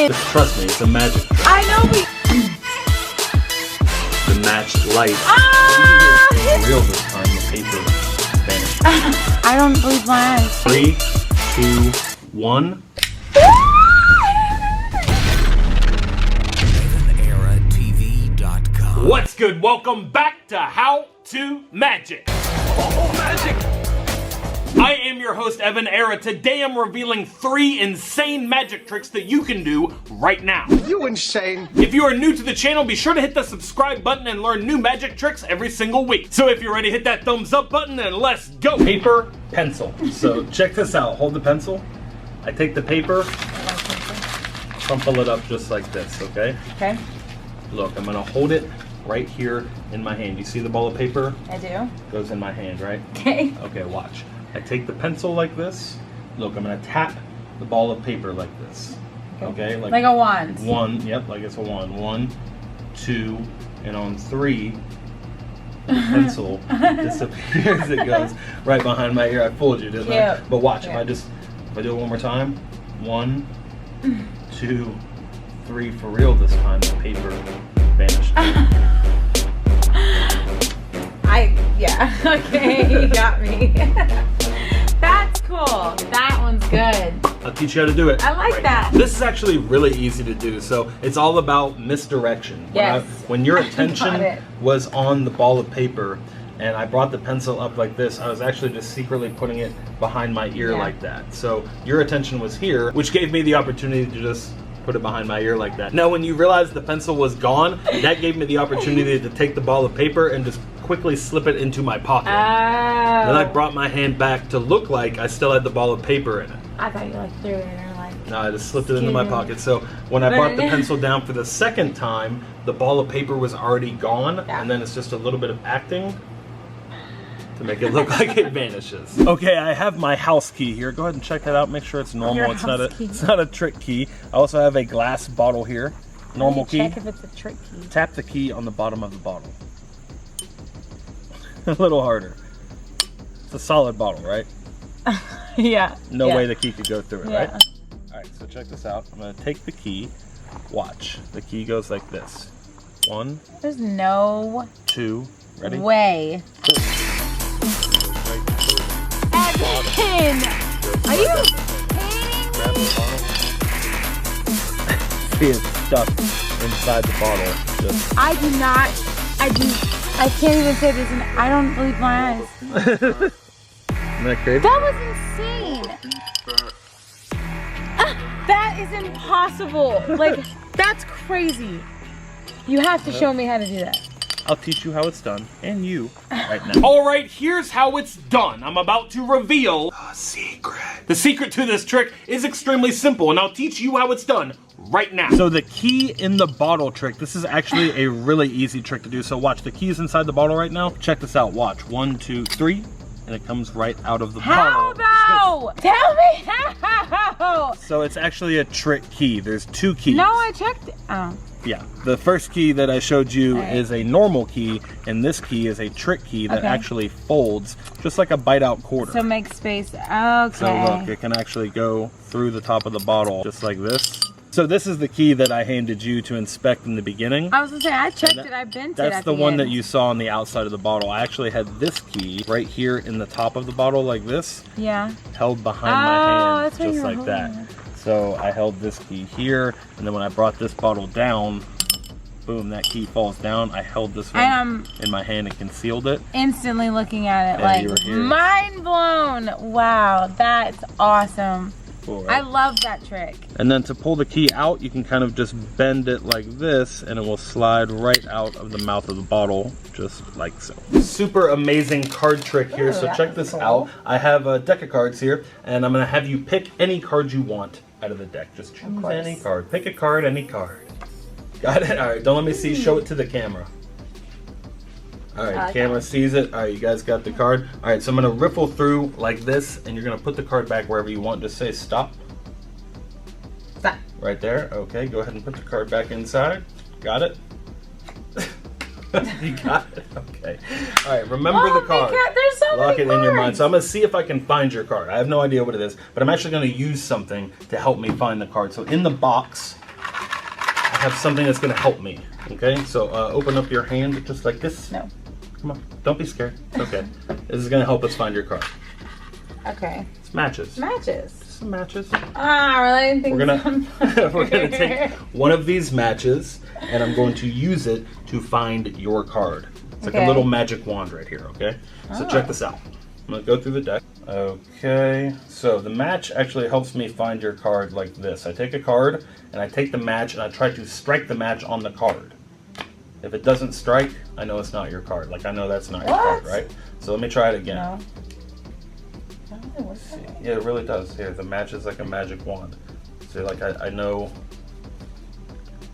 it. Just trust me, it's a magic trick. I know, but... The matched light. Ah! It's real this time, the paper vanished. I don't believe my eyes. 3, 2, 1. EvanEraTV.com. What's good? Welcome back to How to Magic. Oh, magic! I am your host, Evan Era. Today I'm revealing 3 insane magic tricks that you can do right now. You insane. If you are new to the channel, be sure to hit the subscribe button and learn new magic tricks every single week. So if you're ready, hit that thumbs up button and let's go. Paper, pencil. So check this out. Hold the pencil. I take the paper, crumple it up just like this, okay? Okay. Look, I'm gonna hold it right here in my hand. You see the ball of paper? I do. Goes in my hand, right? Okay. Okay, watch. I take the pencil like this. Look, I'm gonna tap the ball of paper like this. Okay? Like a wand. 1, yep, like it's a wand. 1, 2, and on 3, the pencil disappears. It goes right behind my ear. I fooled you, didn't I? But watch, if I do it one more time. 1, 2, 3, for real this time, the paper vanished. Yeah, okay, you got me. That's cool. That one's good. I'll teach you how to do it. I like that. This is actually really easy to do. So it's all about misdirection. Yes. When your attention was on the ball of paper and I brought the pencil up like this, I was actually just secretly putting it behind my ear like that. So your attention was here, which gave me the opportunity to just put it behind my ear like that. Now when you realized the pencil was gone, that gave me the opportunity to take the ball of paper and just quickly slip it into my pocket. Then I brought my hand back to look like I still had the ball of paper in it. I thought you like threw it or like... No, I just slipped it into my pocket. So when I brought the pencil down for the second time, the ball of paper was already gone, and then it's just a little bit of acting to make it look like it vanishes. Okay, I have my house key here. Go ahead and check that out. Make sure it's normal. It's not a trick key. I also have a glass bottle here. Normal key. Check if it's a trick key. Tap the key on the bottom of the bottle. A little harder. It's a solid bottle, right? Yeah. No way the key could go through it, right? All right, so check this out. I'm gonna take the key. Watch. The key goes like this. 1. There's no 2. Ready? way. Evan! Are you Grab the bottle. See, it's stuck inside the bottle. Just. I can't even say this, and I don't believe my eyes. Isn't that crazy? That was insane. That is impossible. Like, that's crazy. You have to show me how to do that. I'll teach you how it's done, and you right now. All right, here's how it's done. I'm about to reveal a secret. The secret to this trick is extremely simple, and I'll teach you how it's done right now. So the key in the bottle trick, this is actually a really easy trick to do. So watch, the key is inside the bottle right now. Check this out, watch. 1, 2, 3, and it comes right out of the bottle. How though? Tell me how. So it's actually a trick key. There's 2 keys. No, I checked it. Oh. Yeah, the first key that I showed you is a normal key, and this key is a trick key that actually folds just like a bite-out quarter. So make space. Okay. So look, it can actually go through the top of the bottle just like this. So this is the key that I handed you to inspect in the beginning. I was gonna say, I checked it, I bent it. That's the one that you saw on the outside of the bottle. I actually had this key right here in the top of the bottle like this. Yeah. Held behind my hand just like that. So I held this key here, and then when I brought this bottle down, boom, that key falls down. I held this one in my hand and concealed it. Instantly looking at it, like, mind blown. Wow, that's awesome. Cool, right? I love that trick. And then to pull the key out, you can kind of just bend it like this, and it will slide right out of the mouth of the bottle, just like so. Super amazing card trick here. So check this out. I have a deck of cards here, and I'm gonna have you pick any card you want out of the deck. Just choose any card. Pick a card, any card. Got it? All right, don't let me see. Show it to the camera. All right, camera sees it. All right, you guys got the card. All right, so I'm gonna riffle through like this, and you're gonna put the card back wherever you want. Just say stop. Stop. Right there. Okay, go ahead and put the card back inside. Got it? You got it? Okay. All right, remember the card. There's so Lock many it in your mind. So I'm going to see if I can find your card. I have no idea what it is, but I'm actually going to use something to help me find the card. So in the box, have something that's gonna help me. Okay, so open up your hand just like this. No. Come on, don't be scared. It's okay. This is gonna help us find your card. Okay. It's matches. Matches. Just some matches. Ah, I really didn't think we're gonna take one of these matches, and I'm going to use it to find your card. It's like a little magic wand right here. Okay. So check this out. I'm gonna go through the deck. Okay, so the match actually helps me find your card like this. I take a card and I take the match and I try to strike the match on the card. If it doesn't strike, I know it's not your card. Like, I know that's not your card, right? So let me try it again. No. Yeah, it really does. Here, the match is like a magic wand. So like, I know,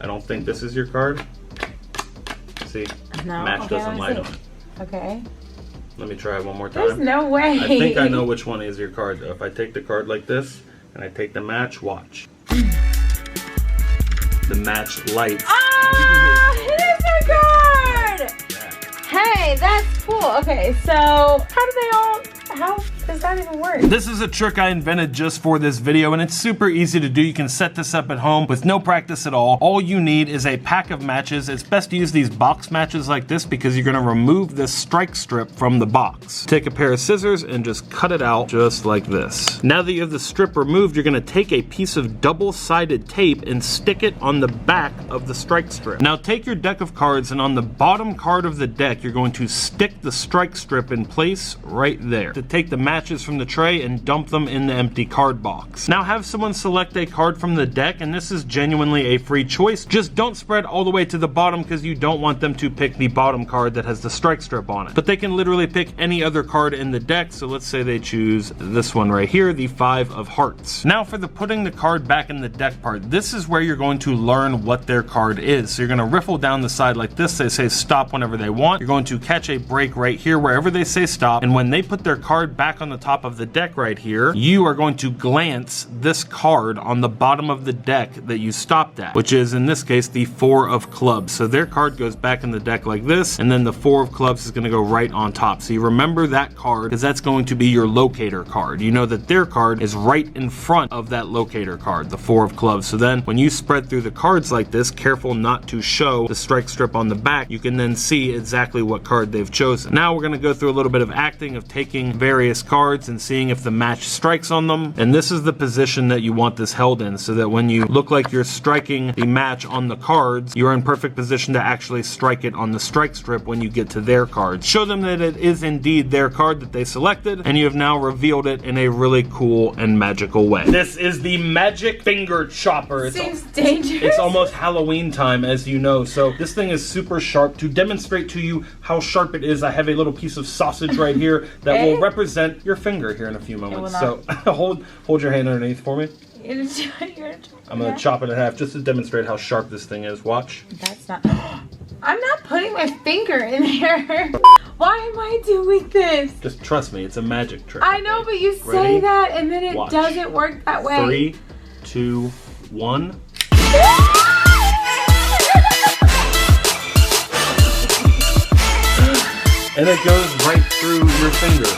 I don't think this is your card. See, match doesn't light on it. Okay. Let me try it one more time. There's no way. I think I know which one is your card though. If I take the card like this and I take the match, watch. The match lights. Ah, it is my card! Hey, that's cool. Okay, so how does that even work? This is a trick I invented just for this video, and it's super easy to do. You can set this up at home with no practice at all. All you need is a pack of matches. It's best to use these box matches like this because you're gonna remove this strike strip from the box. Take a pair of scissors and just cut it out just like this. Now that you have the strip removed, you're gonna take a piece of double-sided tape and stick it on the back of the strike strip. Now take your deck of cards, and on the bottom card of the deck, you're going to stick the strike strip in place right there. To take the matches from the tray and dump them in the empty card box. Now have someone select a card from the deck, and this is genuinely a free choice. Just don't spread all the way to the bottom because you don't want them to pick the bottom card that has the strike strip on it. But they can literally pick any other card in the deck, so let's say they choose this one right here, the 5 of hearts. Now for the putting the card back in the deck part, this is where you're going to learn what their card is. So you're going to riffle down the side like this. They say stop whenever they want. You're going to catch a break right here wherever they say stop, and when they put their card back on the top of the deck right here, you are going to glance this card on the bottom of the deck that you stopped at, which is in this case the 4 of clubs. So their card goes back in the deck like this, and then the 4 of clubs is going to go right on top. So you remember that card because that's going to be your locator card. You know that their card is right in front of that locator card, the 4 of clubs. So then when you spread through the cards like this, careful not to show the strike strip on the back, you can then see exactly what card they've chosen. Now we're going to go through a little bit of acting of taking various cards and seeing if the match strikes on them. And this is the position that you want this held in, so that when you look like you're striking the match on the cards, you're in perfect position to actually strike it on the strike strip when you get to their cards. Show them that it is indeed their card that they selected, and you have now revealed it in a really cool and magical way. This is the magic finger chopper. Seems dangerous. It's almost Halloween time, as you know, so this thing is super sharp. To demonstrate to you how sharp it is, I have a little piece of sausage right here that will represent your finger here in a few moments. So hold your hand underneath for me. I'm gonna chop it in half just to demonstrate how sharp this thing is. Watch. That's not. I'm not putting my finger in there. Why am I doing this? Just trust me, it's a magic trick. I know, but you say that and then it doesn't work that way. 3, 2, 1. And it goes right through your finger.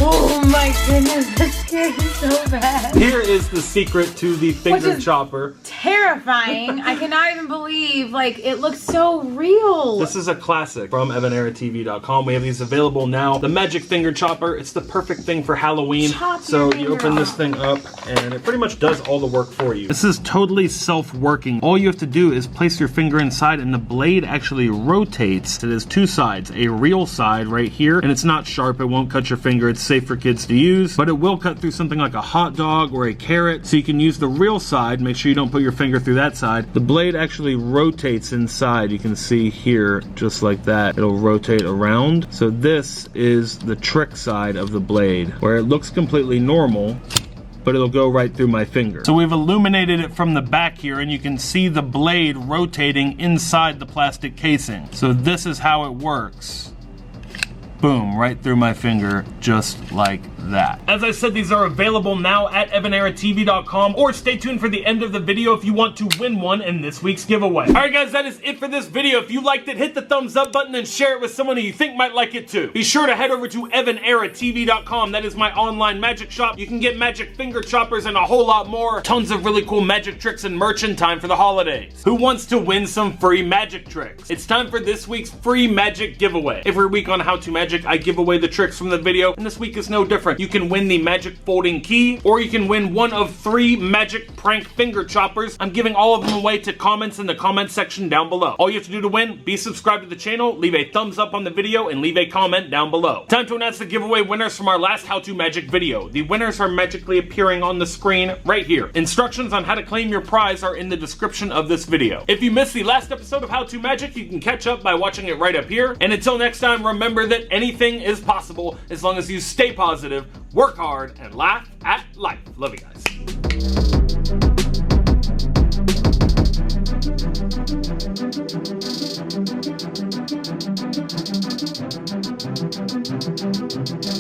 Oh my goodness, that scared me so bad. Here is the secret to the finger chopper. Terrifying. I cannot even believe, like, it looks so real. This is a classic from EvanEraTV.com. We have these available now. The magic finger chopper, it's the perfect thing for Halloween. So you open this thing up and it pretty much does all the work for you. This is totally self-working. All you have to do is place your finger inside and the blade actually rotates. It has 2 sides, a real side right here, and it's not sharp, it won't cut your finger, it's safe for kids to use, but it will cut through something like a hot dog or a carrot, so you can use the real side. Make sure you don't put your finger through that side. The blade actually rotates inside. You can see here, just like that, it'll rotate around. So this is the trick side of the blade, where it looks completely normal, but it'll go right through my finger. So we've illuminated it from the back here, and you can see the blade rotating inside the plastic casing. So this is how it works. boom, right through my finger, just like that. As I said, these are available now at EvanEraTV.com, or stay tuned for the end of the video if you want to win one in this week's giveaway. Alright guys, that is it for this video. If you liked it, hit the thumbs up button and share it with someone who you think might like it too. Be sure to head over to EvanEraTV.com. That is my online magic shop. You can get magic finger choppers and a whole lot more. Tons of really cool magic tricks and merch in time for the holidays. Who wants to win some free magic tricks? It's time for this week's free magic giveaway. Every week on How to Magic, I give away the tricks from the video, and this week is no different. You can win the magic folding key, or you can win one of 3 magic prank finger choppers. I'm giving all of them away to comments in the comment section down below. All you have to do to win, be subscribed to the channel, leave a thumbs up on the video, and leave a comment down below. Time to announce the giveaway winners from our last How to Magic video. The winners are magically appearing on the screen right here. Instructions on how to claim your prize are in the description of this video. If you missed the last episode of How to Magic, you can catch up by watching it right up here. And until next time, remember that anything is possible as long as you stay positive, work hard, and laugh at life. Love you guys.